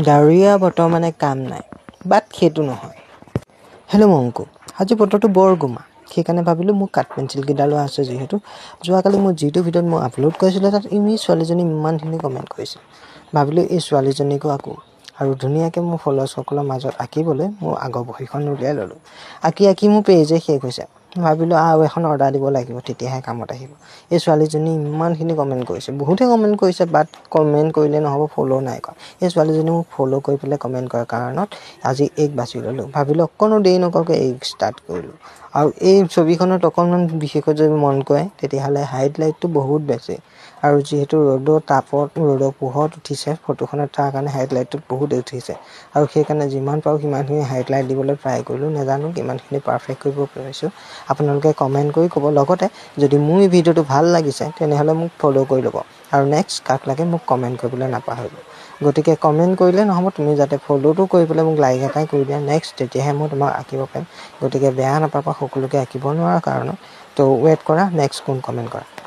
ডাৱৰীয়া বতৰ মানে কাম নাই, বাট সেইটো নহয়। হেল্ল' মংকু, আজি বতৰটো বৰ গোমা, সেইকাৰণে ভাবিলোঁ মোৰ কাঠ পেঞ্চিলকেইডালো আছে যিহেতু। যোৱাকালি মোৰ যিটো ভিডিঅ'ত মই আপলোড কৰিছিলোঁ তাত ছোৱালীজনী ইমানখিনি কমেণ্ট কৰিছিল। ভাবিলোঁ এই ছোৱালীজনীকো আকৌ আৰু ধুনীয়াকৈ মোৰ ফলোৱাৰ্ছসকলৰ মাজত আঁকিবলৈ মোৰ আগৰ বহীখন উলিয়াই ল'লোঁ। আঁকি মোৰ পেজে শেষ হৈছে। ভাবিলোঁ আৰু এখন অৰ্ডাৰ দিব লাগিব, তেতিয়াহে কামত আহিব। এই ছোৱালীজনী ইমানখিনি কমেণ্ট কৰিছে, বহুতে কমেণ্ট কৰিছে, বাট কমেণ্ট কৰিলে নহ'ব, ফ'ল' নাই কৰা। এই ছোৱালীজনী মোক ফ'ল' কৰি পেলাই কমেণ্ট কৰাৰ কাৰণত আজি এইক বাছি ল'লোঁ। ভাবিলোঁ অকণো দেৰি নকৰাকৈ এইক ষ্টাৰ্ট কৰিলোঁ। আৰু এই ছবিখনত অকণমান বিশেষকৈ যদি মন কৰে তেতিয়াহ'লে হাইলাইটটো বহুত বেছি, আৰু যিহেতু ৰ'দৰ পোহৰত উঠিছে ফটোখনত, তাৰ কাৰণে হাইলাইটটোত বহুত উঠিছে, আৰু সেইকাৰণে যিমান পাৰোঁ সিমানখিনি হাইলাইট দিবলৈ ট্ৰাই কৰিলোঁ। নাজানো কিমানখিনি পাৰফেক্ট কৰিব পাৰিছোঁ, আপোনালোকে কমেণ্ট কৰি ক'ব। লগতে যদি মোৰ এই ভিডিঅ'টো ভাল লাগিছে তেনেহ'লে মোক ফ'ল' কৰি ল'ব, আৰু নেক্সট কাক লাগে মোক কমেণ্ট কৰিবলৈ নাপাহৰিব। গতিকে কমেণ্ট কৰিলে নহ'ব, তুমি যাতে ফ'ল'টো কৰি পেলাই মোক লাইক এটাই কৰি দিয়া নেক্সট, তেতিয়াহে মই তোমাক আঁকিব পাৰিম। গতিকে বেয়া নাপাবা সকলোকে আঁকিব নোৱাৰা কাৰণত। তো ৱেইট কৰা, নেক্সট কোন কমেণ্ট কৰা।